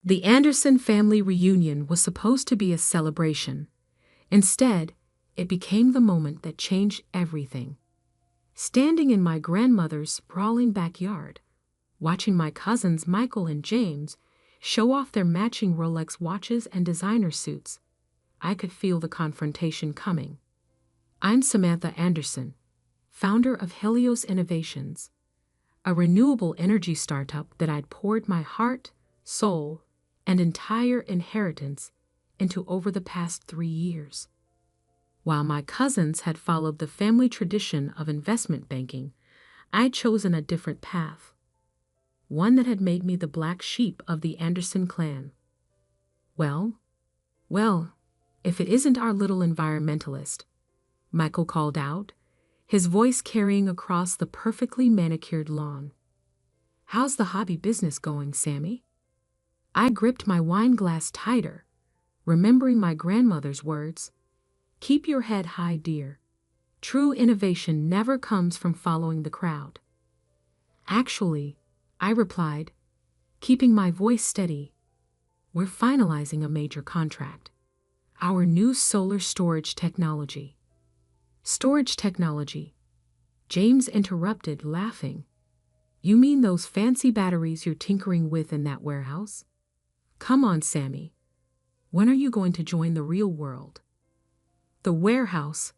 The Anderson family reunion was supposed to be a celebration. Instead, it became the moment that changed everything. Standing in my grandmother's sprawling backyard, watching my cousins Michael and James show off their matching Rolex watches and designer suits, I could feel the confrontation coming. I'm Samantha Anderson, founder of Helios Innovations, a renewable energy startup that I'd poured my heart, soul, and entire inheritance into over the past 3 years. While my cousins had followed the family tradition of investment banking, I'd chosen a different path, one that had made me the black sheep of the Anderson clan. Well, if it isn't our little environmentalist, Michael called out, his voice carrying across the perfectly manicured lawn. How's the hobby business going, Sammy? I gripped my wine glass tighter, remembering my grandmother's words. Keep your head high, dear. True innovation never comes from following the crowd. Actually, I replied, keeping my voice steady, we're finalizing a major contract. Our new solar storage technology. Storage technology? James interrupted, laughing. You mean those fancy batteries you're tinkering with in that warehouse? Come on, Sammy. When are you going to join the real world? The warehouse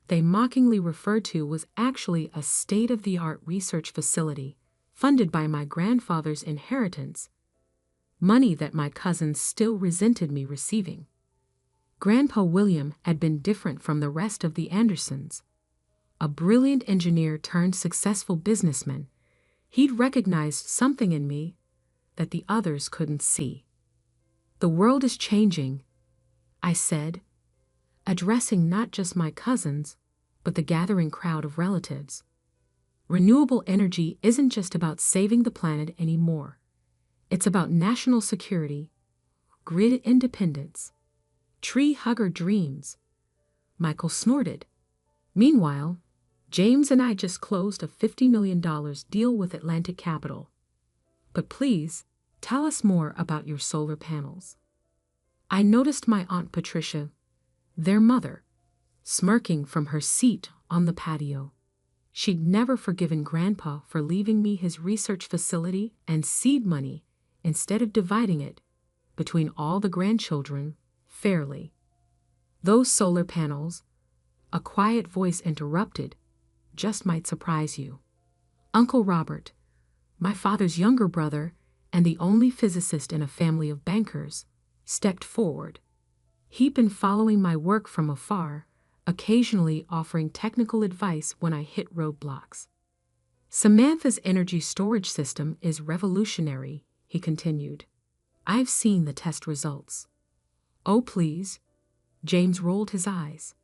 they mockingly referred to was actually a state-of-the-art research facility funded by my grandfather's inheritance, money that my cousins still resented me receiving. Grandpa William had been different from the rest of the Andersons. A brilliant engineer turned successful businessman, he'd recognized something in me that the others couldn't see. The world is changing, I said, addressing not just my cousins, but the gathering crowd of relatives. Renewable energy isn't just about saving the planet anymore. It's about national security, grid independence, tree hugger dreams. Michael snorted. Meanwhile, James and I just closed a $50 million deal with Atlantic Capital. But please, tell us more about your solar panels. I noticed my Aunt Patricia, their mother, smirking from her seat on the patio. She'd never forgiven Grandpa for leaving me his research facility and seed money instead of dividing it between all the grandchildren fairly. Those solar panels, a quiet voice interrupted, just might surprise you. Uncle Robert, my father's younger brother and the only physicist in a family of bankers, stepped forward. He'd been following my work from afar, occasionally offering technical advice when I hit roadblocks. Samantha's energy storage system is revolutionary, he continued. I've seen the test results. Oh, please. James rolled his eyes.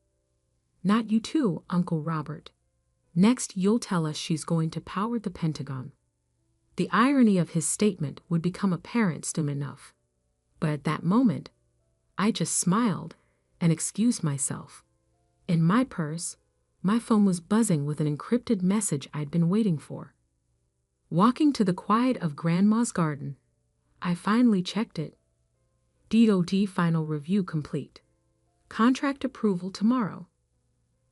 Not you too, Uncle Robert. Next, you'll tell us she's going to power the Pentagon. The irony of his statement would become apparent soon enough. But at that moment, I just smiled and excused myself. In my purse, my phone was buzzing with an encrypted message I'd been waiting for. Walking to the quiet of Grandma's garden, I finally checked it. DOD final review complete. Contract approval tomorrow.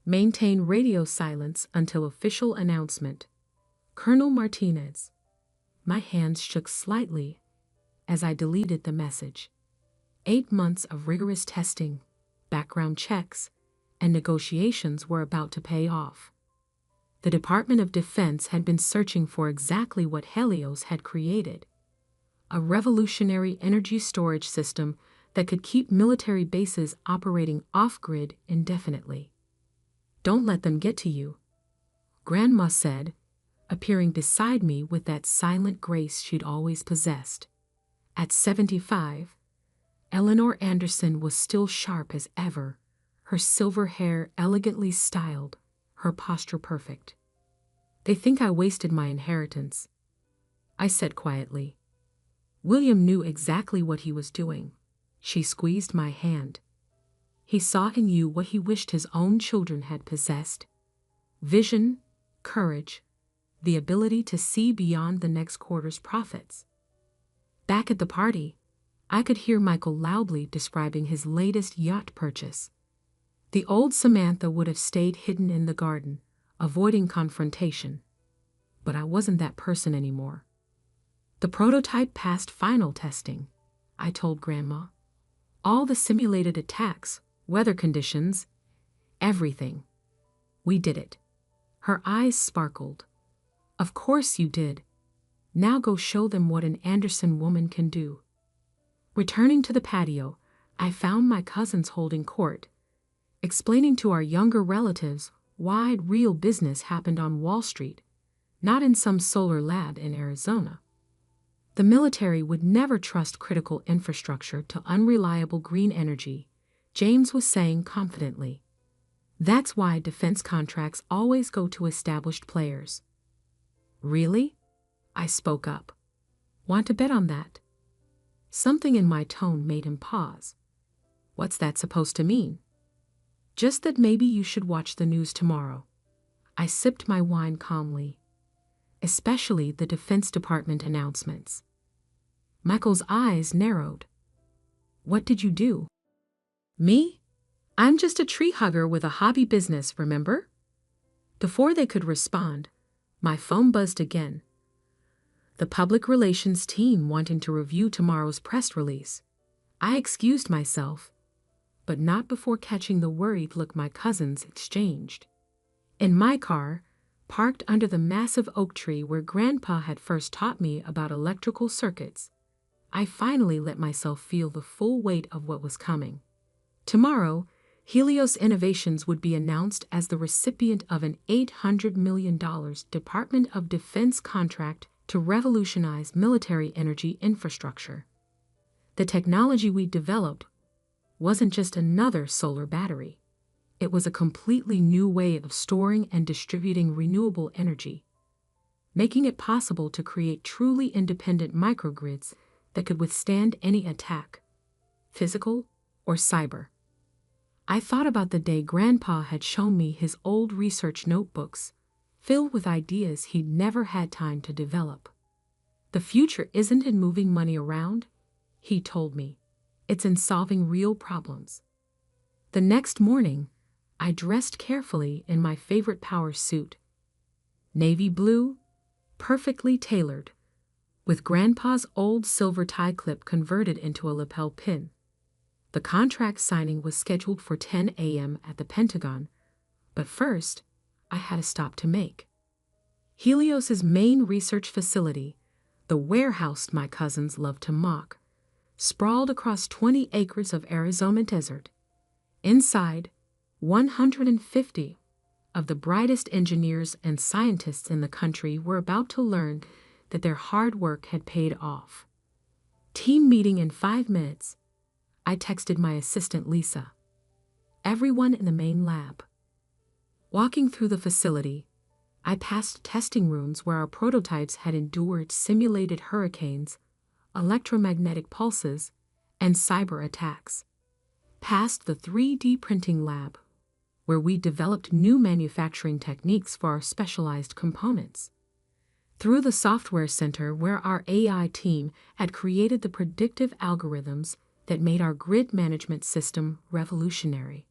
Maintain radio silence until official announcement. Colonel Martinez. My hands shook slightly as I deleted the message. 8 months of rigorous testing, background checks, and negotiations were about to pay off. The Department of Defense had been searching for exactly what Helios had created, a revolutionary energy storage system that could keep military bases operating off-grid indefinitely. Don't let them get to you, Grandma said, appearing beside me with that silent grace she'd always possessed. At 75, Eleanor Anderson was still sharp as ever, her silver hair elegantly styled, her posture perfect. They think I wasted my inheritance, I said quietly. William knew exactly what he was doing. She squeezed my hand. He saw in you what he wished his own children had possessed: vision, courage, the ability to see beyond the next quarter's profits. Back at the party, I could hear Michael loudly describing his latest yacht purchase. The old Samantha would have stayed hidden in the garden, avoiding confrontation. But I wasn't that person anymore. The prototype passed final testing, I told Grandma. All the simulated attacks, weather conditions, everything. We did it. Her eyes sparkled. Of course you did. Now go show them what an Anderson woman can do. Returning to the patio, I found my cousins holding court, explaining to our younger relatives why real business happened on Wall Street, not in some solar lab in Arizona. The military would never trust critical infrastructure to unreliable green energy, James was saying confidently. That's why defense contracts always go to established players. Really? I spoke up. Want to bet on that? Something in my tone made him pause. What's that supposed to mean? Just that maybe you should watch the news tomorrow. I sipped my wine calmly. Especially the Defense Department announcements. Michael's eyes narrowed. What did you do? Me? I'm just a tree hugger with a hobby business, remember? Before they could respond, my phone buzzed again. The public relations team wanting to review tomorrow's press release. I excused myself, but not before catching the worried look my cousins exchanged. In my car, parked under the massive oak tree where Grandpa had first taught me about electrical circuits, I finally let myself feel the full weight of what was coming. Tomorrow, Helios Innovations would be announced as the recipient of an $800 million Department of Defense contract to revolutionize military energy infrastructure. The technology we developed wasn't just another solar battery. It was a completely new way of storing and distributing renewable energy, making it possible to create truly independent microgrids that could withstand any attack, physical or cyber. I thought about the day Grandpa had shown me his old research notebooks, filled with ideas he'd never had time to develop. The future isn't in moving money around, he told me. It's in solving real problems. The next morning, I dressed carefully in my favorite power suit. Navy blue, perfectly tailored, with Grandpa's old silver tie clip converted into a lapel pin. The contract signing was scheduled for 10 a.m. at the Pentagon, but first, I had a stop to make. Helios's main research facility, the warehouse my cousins loved to mock, sprawled across 20 acres of Arizona desert. Inside, 150 of the brightest engineers and scientists in the country were about to learn that their hard work had paid off. Team meeting in 5 minutes, I texted my assistant Lisa. Everyone in the main lab. Walking through the facility, I passed testing rooms where our prototypes had endured simulated hurricanes, electromagnetic pulses, and cyber attacks. Past the 3D printing lab, where we developed new manufacturing techniques for our specialized components. Through the software center where our AI team had created the predictive algorithms that made our grid management system revolutionary.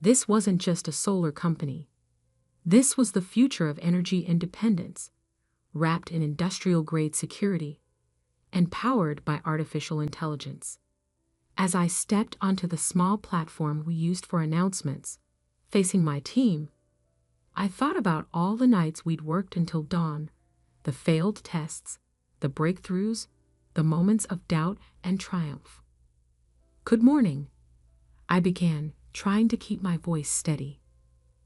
This wasn't just a solar company. This was the future of energy independence, wrapped in industrial-grade security, and powered by artificial intelligence. As I stepped onto the small platform we used for announcements, facing my team, I thought about all the nights we'd worked until dawn, the failed tests, the breakthroughs, the moments of doubt and triumph. Good morning, I began, trying to keep my voice steady.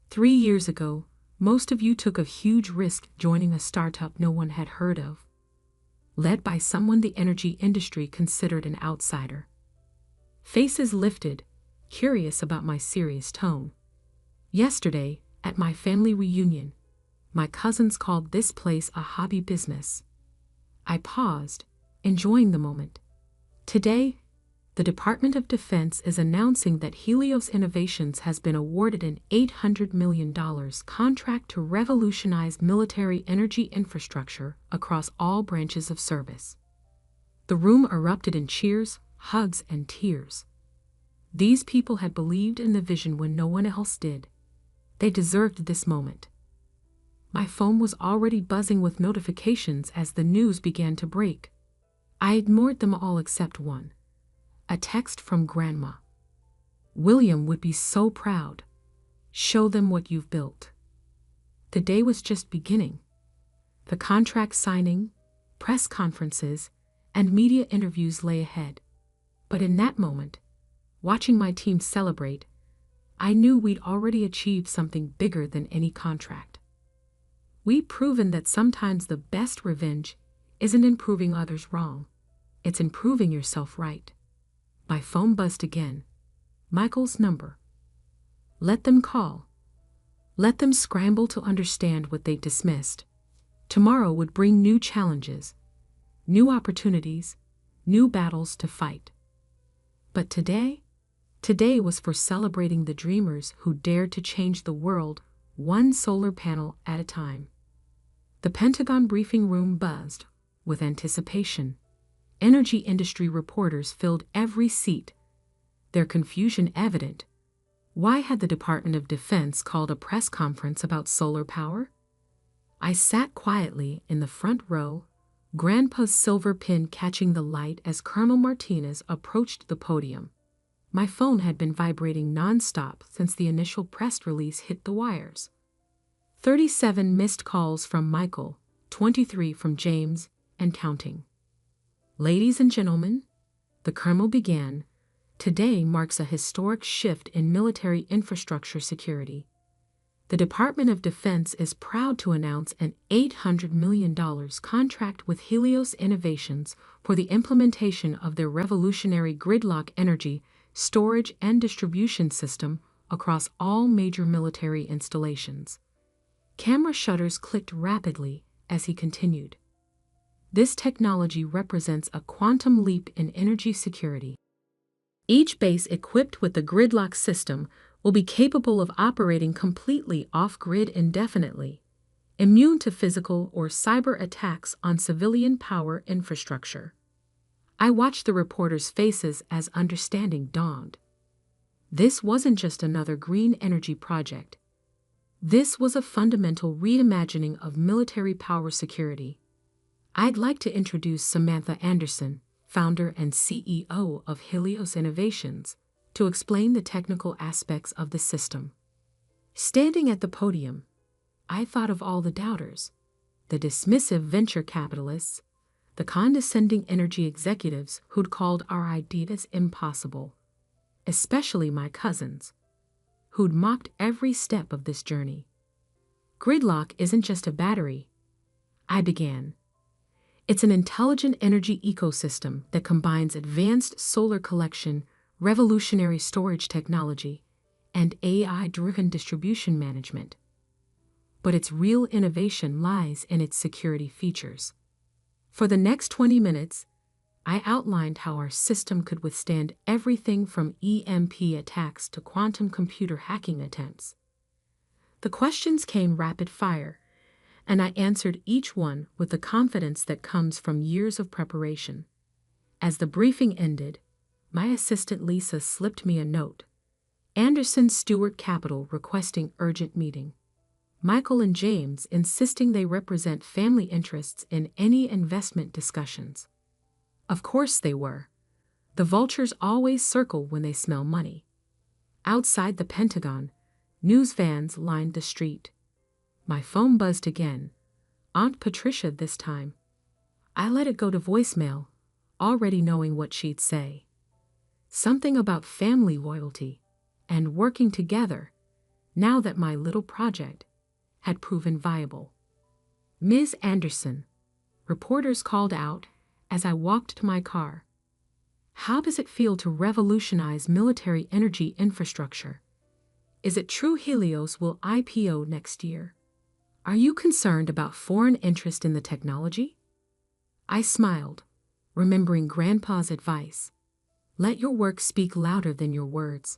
3 years ago, most of you took a huge risk joining a startup no one had heard of, led by someone the energy industry considered an outsider. Faces lifted, curious about my serious tone. Yesterday, at my family reunion, my cousins called this place a hobby business. I paused, enjoying the moment. Today, the Department of Defense is announcing that Helios Innovations has been awarded an $800 million contract to revolutionize military energy infrastructure across all branches of service. The room erupted in cheers, hugs, and tears. These people had believed in the vision when no one else did. They deserved this moment. My phone was already buzzing with notifications as the news began to break. I ignored them all except one. A text from Grandma. "William would be so proud. Show them what you've built." The day was just beginning. The contract signing, press conferences, and media interviews lay ahead. But in that moment, watching my team celebrate, I knew we'd already achieved something bigger than any contract. We'd proven that sometimes the best revenge isn't in proving others wrong. It's in proving yourself right. My phone buzzed again. Michael's number. Let them call. Let them scramble to understand what they dismissed. Tomorrow would bring new challenges, new opportunities, new battles to fight. But today was for celebrating the dreamers who dared to change the world one solar panel at a time. The Pentagon briefing room buzzed with anticipation. Energy industry reporters filled every seat, their confusion evident. Why had the Department of Defense called a press conference about solar power? I sat quietly in the front row, Grandpa's silver pin catching the light as Colonel Martinez approached the podium. My phone had been vibrating nonstop since the initial press release hit the wires. 37 missed calls from Michael, 23 from James, and counting. "Ladies and gentlemen," the Colonel began, "today marks a historic shift in military infrastructure security. The Department of Defense is proud to announce an $800 million contract with Helios Innovations for the implementation of their revolutionary gridlock energy storage and distribution system across all major military installations." Camera shutters clicked rapidly as he continued. "This technology represents a quantum leap in energy security. Each base equipped with the gridlock system will be capable of operating completely off-grid indefinitely, immune to physical or cyber attacks on civilian power infrastructure." I watched the reporters' faces as understanding dawned. This wasn't just another green energy project. This was a fundamental reimagining of military power security. I'd like to introduce Samantha Anderson, founder and CEO of Helios Innovations, to explain the technical aspects of the system. Standing at the podium, I thought of all the doubters, the dismissive venture capitalists, the condescending energy executives who'd called our ideas impossible, especially my cousins, who'd mocked every step of this journey. "Gridlock isn't just a battery," I began. "It's an intelligent energy ecosystem that combines advanced solar collection, revolutionary storage technology, and AI-driven distribution management. But its real innovation lies in its security features." For the next 20 minutes, I outlined how our system could withstand everything from EMP attacks to quantum computer hacking attempts. The questions came rapid fire, and I answered each one with the confidence that comes from years of preparation. As the briefing ended, my assistant Lisa slipped me a note. Anderson Stewart Capital requesting urgent meeting. Michael and James insisting they represent family interests in any investment discussions. Of course they were. The vultures always circle when they smell money. Outside the Pentagon, news vans lined the street. My phone buzzed again. Aunt Patricia this time. I let it go to voicemail, already knowing what she'd say. Something about family loyalty and working together, now that my little project had proven viable. "Ms. Anderson," reporters called out as I walked to my car. "How does it feel to revolutionize military energy infrastructure? Is it true Helios will IPO next year? Are you concerned about foreign interest in the technology?" I smiled, remembering Grandpa's advice. Let your work speak louder than your words.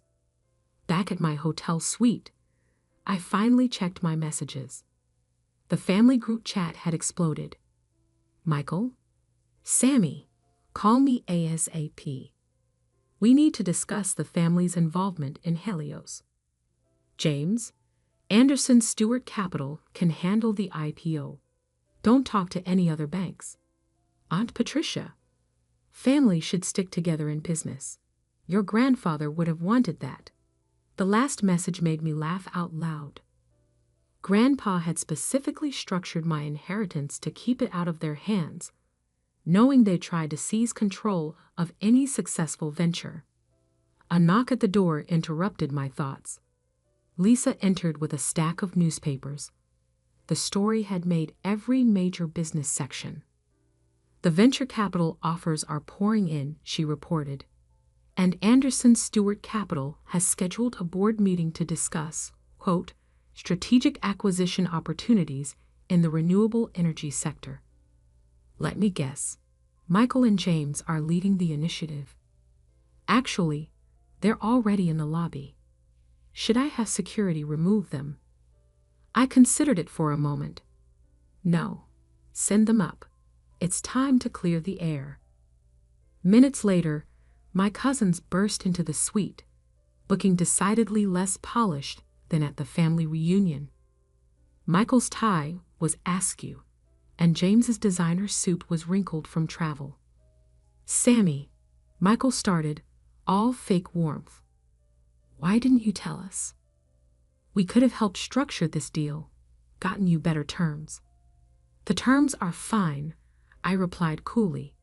Back at my hotel suite, I finally checked my messages. The family group chat had exploded. "Michael, Sammy, Call me ASAP. We need to discuss the family's involvement in Helios. James, Anderson Stewart Capital can handle the IPO. Don't talk to any other banks. Aunt Patricia. Family should stick together in business. Your grandfather would have wanted that. The last message made me laugh out loud. Grandpa had specifically structured my inheritance to keep it out of their hands, knowing they tried to seize control of any successful venture. A knock at the door interrupted my thoughts. Lisa entered with a stack of newspapers. The story had made every major business section. The venture capital offers are pouring in, she reported, and Anderson Stewart Capital has scheduled a board meeting to discuss, quote, strategic acquisition opportunities in the renewable energy sector. Let me guess, Michael and James are leading the initiative. Actually, they're already in the lobby. Should I have security remove them? I considered it for a moment. No, send them up. It's time to clear the air. Minutes later, my cousins burst into the suite, looking decidedly less polished than at the family reunion. Michael's tie was askew, and James's designer suit was wrinkled from travel. Sammy, Michael started, all fake warmth. Why didn't you tell us? We could have helped structure this deal, gotten you better terms. The terms are fine, I replied coolly.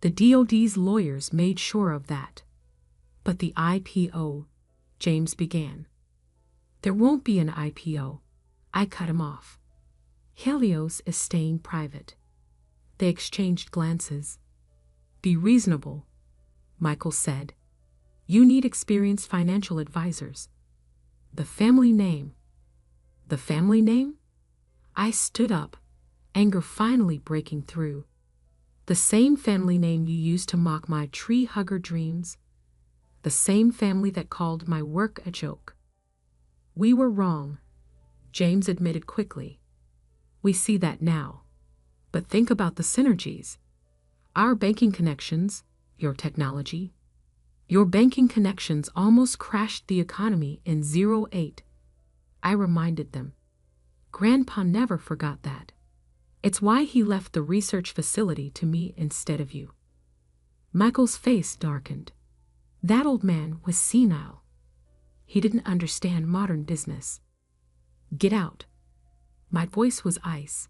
The DOD's lawyers made sure of that. But the IPO, James began. There won't be an IPO. I cut him off. Helios is staying private. They exchanged glances. Be reasonable, Michael said. You need experienced financial advisors. The family name. The family name? I stood up, anger finally breaking through. The same family name you used to mock my tree hugger dreams. The same family that called my work a joke. We were wrong, James admitted quickly. We see that now. But think about the synergies. Our banking connections, your technology. Your banking connections almost crashed the economy in 08. I reminded them. Grandpa never forgot that. It's why he left the research facility to me instead of you. Michael's face darkened. That old man was senile. He didn't understand modern business. Get out. My voice was ice.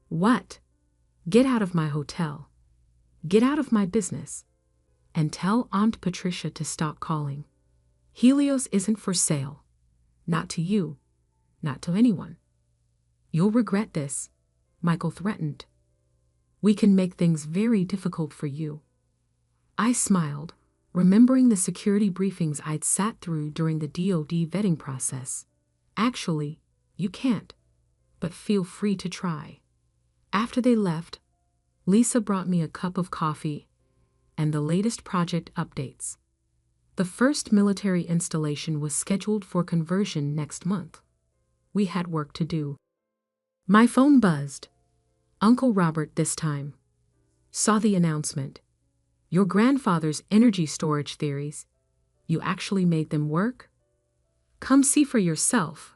What? Get out of my hotel. Get out of my business. And tell Aunt Patricia to stop calling. Helios isn't for sale. Not to you. Not to anyone. You'll regret this, Michael threatened. We can make things very difficult for you. I smiled, remembering the security briefings I'd sat through during the DOD vetting process. Actually, you can't, but feel free to try. After they left, Lisa brought me a cup of coffee and the latest project updates. The first military installation was scheduled for conversion next month. We had work to do. My phone buzzed. Uncle Robert this time. Saw the announcement. Your grandfather's energy storage theories. You actually made them work? Come see for yourself,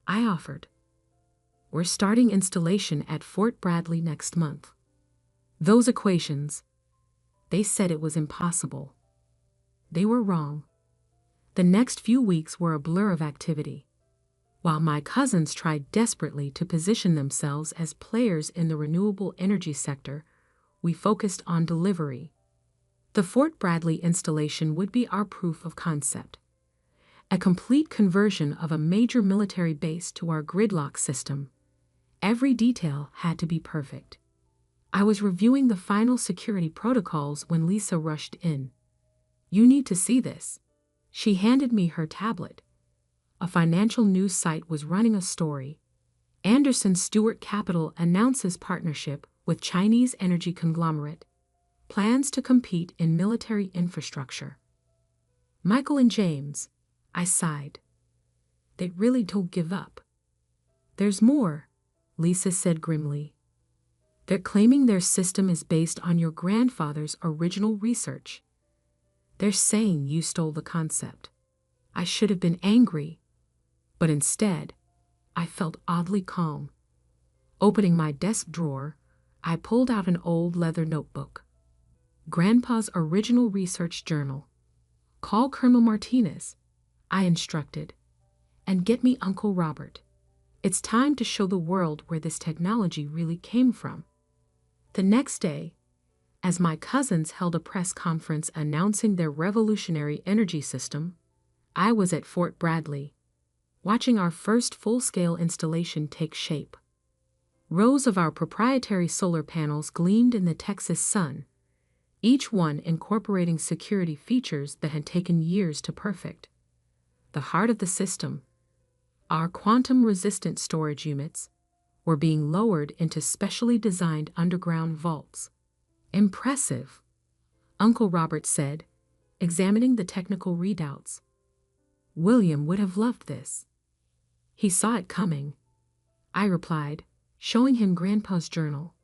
I offered. We're starting installation at Fort Bradley next month. Those equations, they said it was impossible. They were wrong. The next few weeks were a blur of activity. While my cousins tried desperately to position themselves as players in the renewable energy sector, we focused on delivery. The Fort Bradley installation would be our proof of concept. A complete conversion of a major military base to our gridlock system. Every detail had to be perfect. I was reviewing the final security protocols when Lisa rushed in. You need to see this. She handed me her tablet. A financial news site was running a story. Anderson Stewart Capital announces partnership with Chinese energy conglomerate. Plans to compete in military infrastructure. Michael and James, I sighed. They really don't give up. There's more, Lisa said grimly. They're claiming their system is based on your grandfather's original research. They're saying you stole the concept. I should have been angry, but instead, I felt oddly calm. Opening my desk drawer, I pulled out an old leather notebook. Grandpa's original research journal. Call Colonel Martinez, I instructed, and get me Uncle Robert. It's time to show the world where this technology really came from. The next day, as my cousins held a press conference announcing their revolutionary energy system, I was at Fort Bradley, watching our first full-scale installation take shape. Rows of our proprietary solar panels gleamed in the Texas sun, each one incorporating security features that had taken years to perfect. The heart of the system, our quantum-resistant storage units, were being lowered into specially designed underground vaults. Impressive, Uncle Robert said, examining the technical readouts. William would have loved this. He saw it coming, I replied, showing him Grandpa's journal.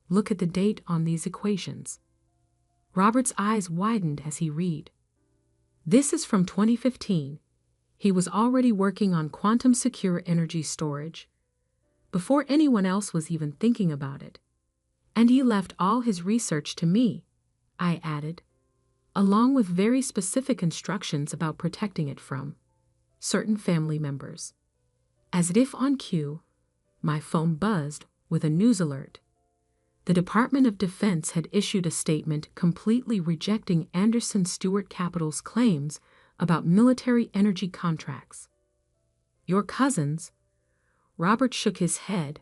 Look at the date on these equations. Robert's eyes widened as he read. This is from 2015. He was already working on quantum-secure energy storage, before anyone else was even thinking about it. And he left all his research to me, I added, along with very specific instructions about protecting it from certain family members. As if on cue, my phone buzzed with a news alert. The Department of Defense had issued a statement completely rejecting Anderson Stewart Capital's claims about military energy contracts. Your cousins, Robert shook his head,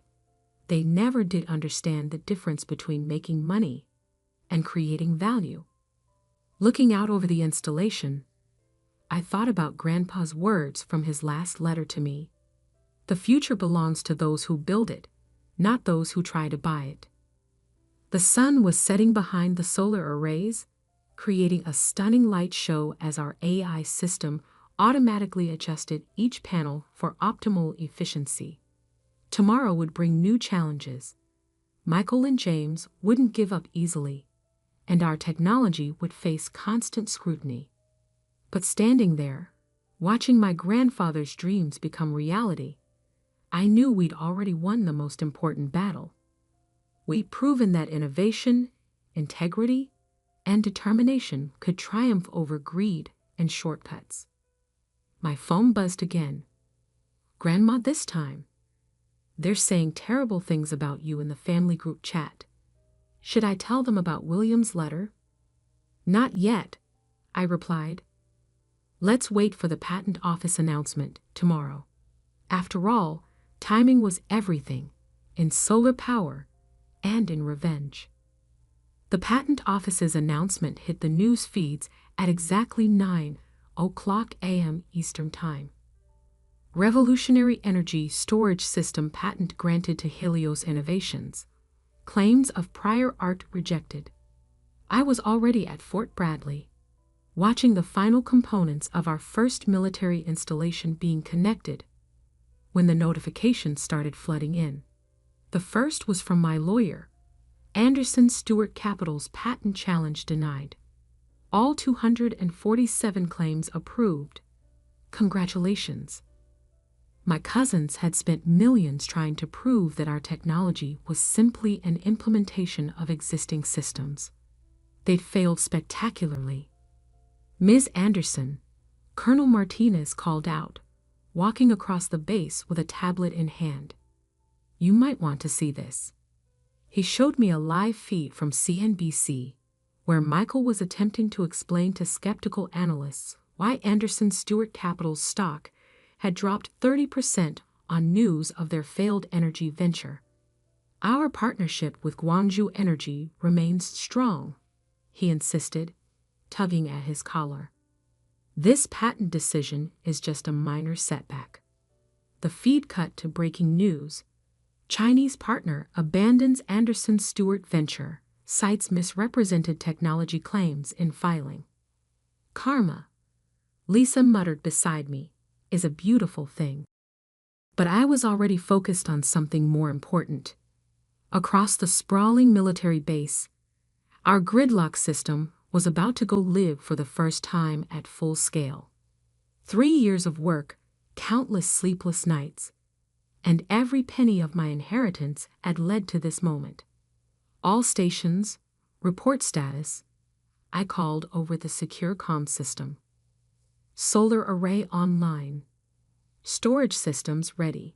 they never did understand the difference between making money and creating value. Looking out over the installation, I thought about Grandpa's words from his last letter to me. The future belongs to those who build it, not those who try to buy it. The sun was setting behind the solar arrays, creating a stunning light show as our AI system automatically adjusted each panel for optimal efficiency. Tomorrow would bring new challenges. Michael and James wouldn't give up easily, and our technology would face constant scrutiny. But standing there, watching my grandfather's dreams become reality, I knew we'd already won the most important battle. We'd proven that innovation, integrity, and determination could triumph over greed and shortcuts. My phone buzzed again. Grandma, this time. They're saying terrible things about you in the family group chat. Should I tell them about William's letter? Not yet, I replied. Let's wait for the patent office announcement tomorrow. After all, timing was everything, in solar power and in revenge. The patent office's announcement hit the news feeds at exactly 9:00 a.m. Eastern Time. Revolutionary energy storage system patent granted to Helios Innovations. Claims of prior art rejected. I was already at Fort Bradley, watching the final components of our first military installation being connected, when the notifications started flooding in. The first was from my lawyer. Anderson Stewart Capital's patent challenge denied. All 247 claims approved. Congratulations. My cousins had spent millions trying to prove that our technology was simply an implementation of existing systems. They'd failed spectacularly. Ms. Anderson, Colonel Martinez called out, walking across the base with a tablet in hand. You might want to see this. He showed me a live feed from CNBC, where Michael was attempting to explain to skeptical analysts why Anderson Stewart Capital's stock had dropped 30% on news of their failed energy venture. Our partnership with Guangzhou Energy remains strong, he insisted, tugging at his collar. This patent decision is just a minor setback. The feed cut to breaking news. Chinese partner abandons Anderson Stewart venture, cites misrepresented technology claims in filing. Karma, Lisa muttered beside me, is a beautiful thing. But I was already focused on something more important. Across the sprawling military base, our gridlock system was about to go live for the first time at full scale. 3 years of work, countless sleepless nights, and every penny of my inheritance had led to this moment. All stations, report status. I called over the secure comm system. Solar array online. Storage systems ready.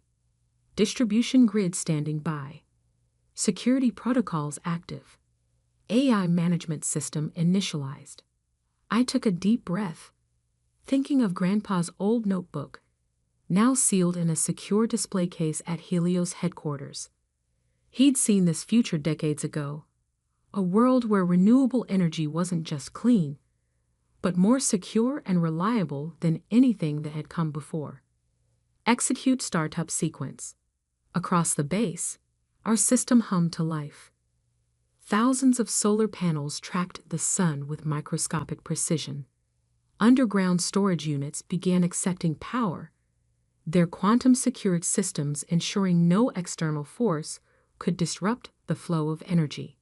Distribution grid standing by. Security protocols active. AI management system initialized. I took a deep breath, thinking of Grandpa's old notebook, now sealed in a secure display case at Helios headquarters. He'd seen this future decades ago, a world where renewable energy wasn't just clean, but more secure and reliable than anything that had come before. Execute startup sequence. Across the base, our system hummed to life. Thousands of solar panels tracked the sun with microscopic precision. Underground storage units began accepting power, their quantum-secured systems ensuring no external force could disrupt the flow of energy.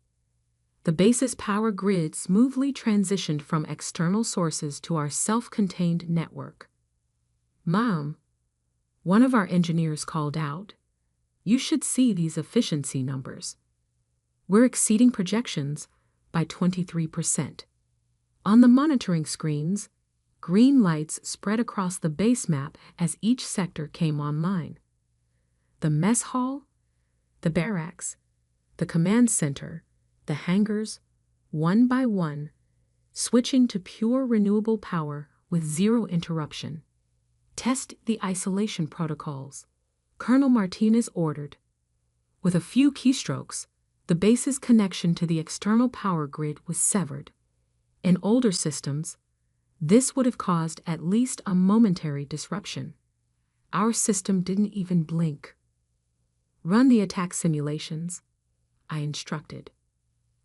The base's power grid smoothly transitioned from external sources to our self-contained network. "Mom," one of our engineers called out, "you should see these efficiency numbers. We're exceeding projections by 23%. On the monitoring screens, green lights spread across the base map as each sector came online. The mess hall, the barracks, the command center, the hangars, one by one, switching to pure renewable power with zero interruption. Test the isolation protocols, Colonel Martinez ordered. With a few keystrokes, the base's connection to the external power grid was severed. In older systems, this would have caused at least a momentary disruption. Our system didn't even blink. "Run the attack simulations," I instructed.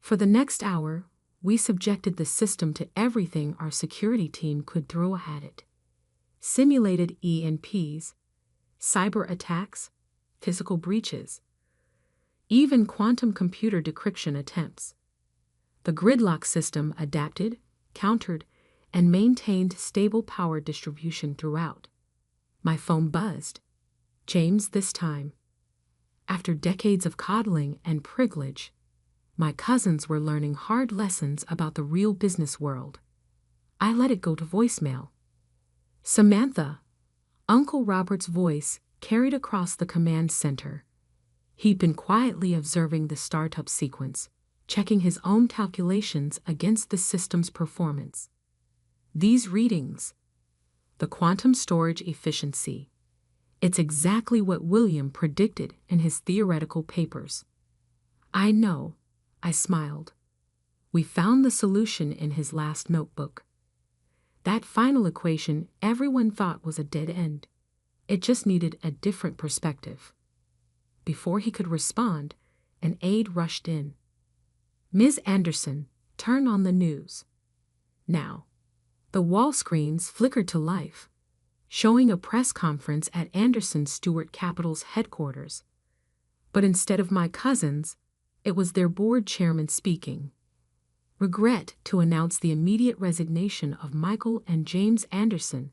For the next hour, we subjected the system to everything our security team could throw at it. Simulated EMPs, cyber attacks, physical breaches, even quantum computer decryption attempts. The gridlock system adapted, countered, and maintained stable power distribution throughout. My phone buzzed. James this time. After decades of coddling and privilege, my cousins were learning hard lessons about the real business world. I let it go to voicemail. "Samantha," Uncle Robert's voice carried across the command center. He'd been quietly observing the startup sequence, checking his own calculations against the system's performance. "These readings, the quantum storage efficiency, it's exactly what William predicted in his theoretical papers." "I know," I smiled. "We found the solution in his last notebook. That final equation everyone thought was a dead end. It just needed a different perspective." Before he could respond, an aide rushed in. "Ms. Anderson, turn on the news." Now, the wall screens flickered to life, showing a press conference at Anderson Stewart Capital's headquarters. But instead of my cousins, it was their board chairman speaking. "Regret to announce the immediate resignation of Michael and James Anderson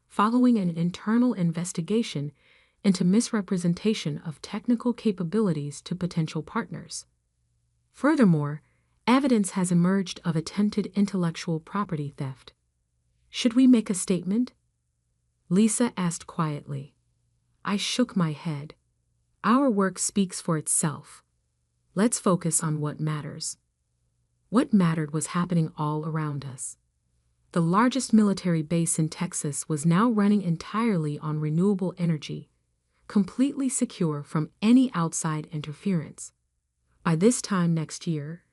following an internal investigation into misrepresentation of technical capabilities to potential partners. Furthermore, evidence has emerged of attempted intellectual property theft. Should we make a statement?" Lisa asked quietly. I shook my head. "Our work speaks for itself. Let's focus on what matters." What mattered was happening all around us. The largest military base in Texas was now running entirely on renewable energy, completely secure from any outside interference. By this time next year,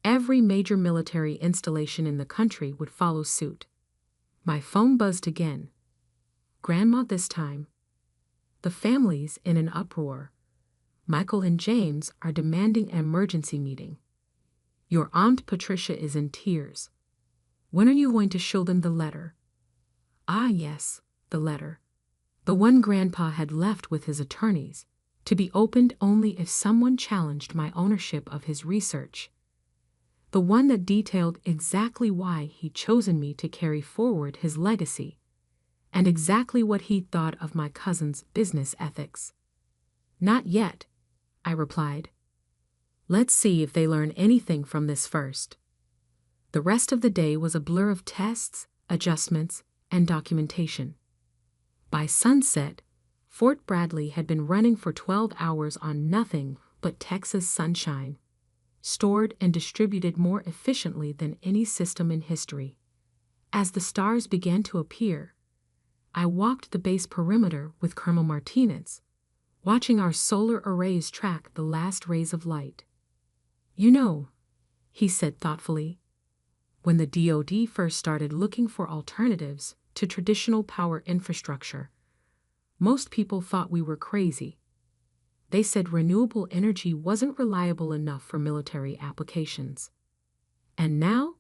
every major military installation in the country would follow suit. My phone buzzed again. Grandma this time. The family's in an uproar. Michael and James are demanding an emergency meeting. Your Aunt Patricia is in tears. When are you going to show them the letter? Ah, yes, the letter. The one Grandpa had left with his attorneys, to be opened only if someone challenged my ownership of his research. The one that detailed exactly why he'd chosen me to carry forward his legacy, and exactly what he'd thought of my cousin's business ethics. Not yet, I replied. Let's see if they learn anything from this first. The rest of the day was a blur of tests, adjustments, and documentation. By sunset, Fort Bradley had been running for 12 hours on nothing but Texas sunshine, stored and distributed more efficiently than any system in history. As the stars began to appear, I walked the base perimeter with Colonel Martinez, watching our solar arrays track the last rays of light. You know, he said thoughtfully, when the DoD first started looking for alternatives to traditional power infrastructure, most people thought we were crazy. They said renewable energy wasn't reliable enough for military applications. And now?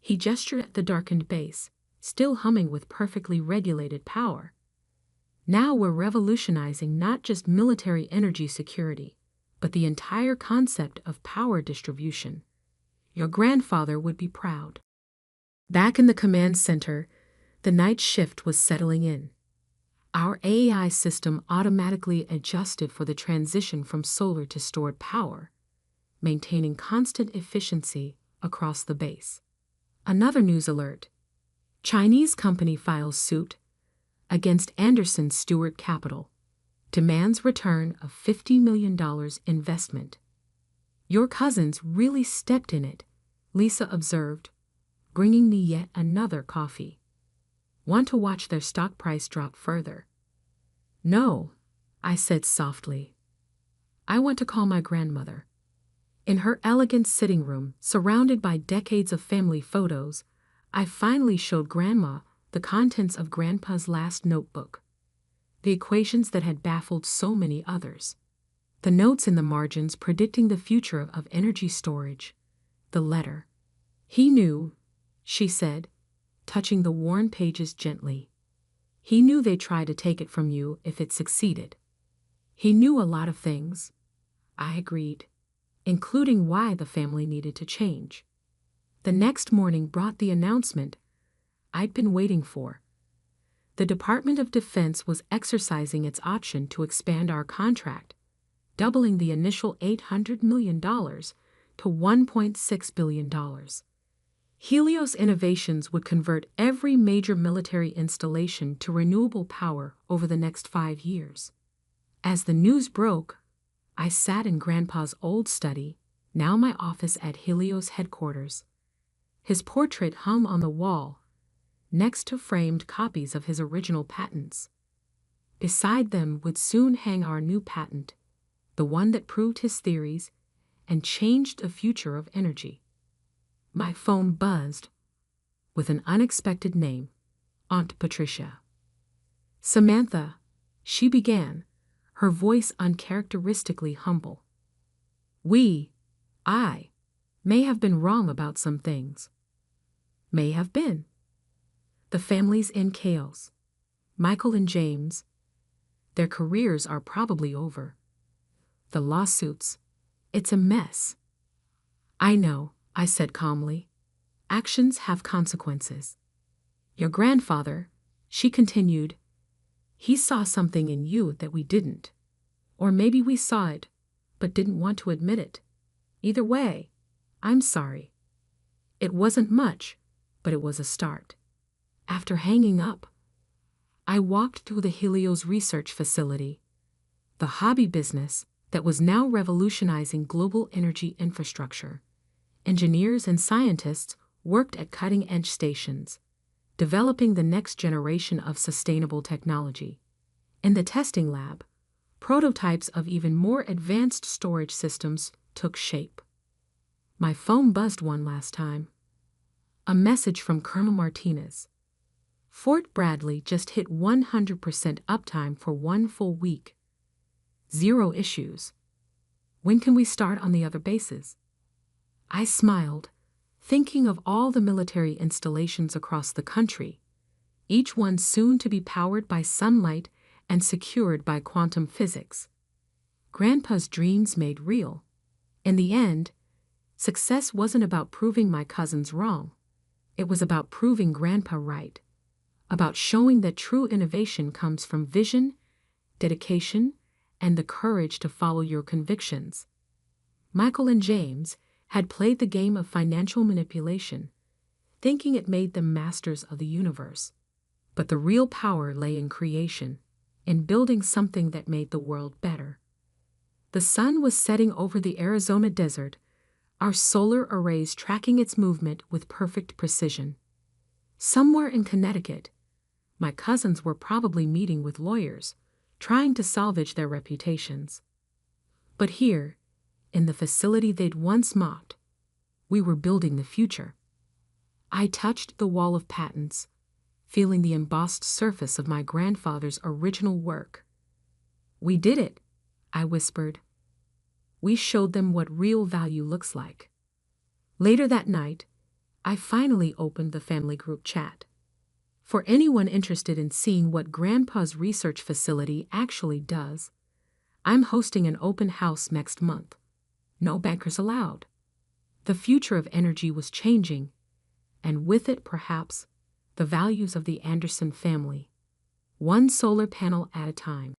He gestured at the darkened base, still humming with perfectly regulated power. Now we're revolutionizing not just military energy security, but the entire concept of power distribution. Your grandfather would be proud. Back in the command center, the night shift was settling in. Our AI system automatically adjusted for the transition from solar to stored power, maintaining constant efficiency across the base. Another news alert. Chinese company files suit against Anderson Stewart Capital, demands return of $50 million investment. Your cousins really stepped in it, Lisa observed, bringing me yet another coffee. Want to watch their stock price drop further? No, I said softly. I want to call my grandmother. In her elegant sitting room, surrounded by decades of family photos, I finally showed Grandma the contents of Grandpa's last notebook. The equations that had baffled so many others. The notes in the margins predicting the future of energy storage. The letter. He knew, she said, touching the worn pages gently. He knew they'd try to take it from you if it succeeded. He knew a lot of things, I agreed, including why the family needed to change. The next morning brought the announcement I'd been waiting for. The Department of Defense was exercising its option to expand our contract, doubling the initial $800 million to $1.6 billion. Helios Innovations would convert every major military installation to renewable power over the next 5 years. As the news broke, I sat in Grandpa's old study, now my office at Helios headquarters. His portrait hung on the wall, next to framed copies of his original patents. Beside them would soon hang our new patent, the one that proved his theories and changed the future of energy. My phone buzzed with an unexpected name, Aunt Patricia. Samantha, she began, her voice uncharacteristically humble. I, may have been wrong about some things. May have been. The family's in chaos. Michael and James, their careers are probably over. The lawsuits, it's a mess. I know, I said calmly. Actions have consequences. Your grandfather, she continued, he saw something in you that we didn't. Or maybe we saw it, but didn't want to admit it. Either way, I'm sorry. It wasn't much, but it was a start. After hanging up, I walked through the Helios research facility, the hobby business that was now revolutionizing global energy infrastructure. Engineers and scientists worked at cutting-edge stations, developing the next generation of sustainable technology. In the testing lab, prototypes of even more advanced storage systems took shape. My phone buzzed one last time. A message from Colonel Martinez. Fort Bradley just hit 100% uptime for 1 full week. 0 issues. When can we start on the other bases? I smiled, thinking of all the military installations across the country, each one soon to be powered by sunlight and secured by quantum physics. Grandpa's dreams made real. In the end, success wasn't about proving my cousins wrong. It was about proving Grandpa right, about showing that true innovation comes from vision, dedication, and the courage to follow your convictions. Michael and James had played the game of financial manipulation, thinking it made them masters of the universe. But the real power lay in creation, in building something that made the world better. The sun was setting over the Arizona desert, our solar arrays tracking its movement with perfect precision. Somewhere in Connecticut, my cousins were probably meeting with lawyers, trying to salvage their reputations. But here, in the facility they'd once mocked, we were building the future. I touched the wall of patents, feeling the embossed surface of my grandfather's original work. "We did it," I whispered. "We showed them what real value looks like." Later that night, I finally opened the family group chat. For anyone interested in seeing what Grandpa's research facility actually does, I'm hosting an open house next month. No bankers allowed. The future of energy was changing, and with it, perhaps, the values of the Anderson family, one solar panel at a time.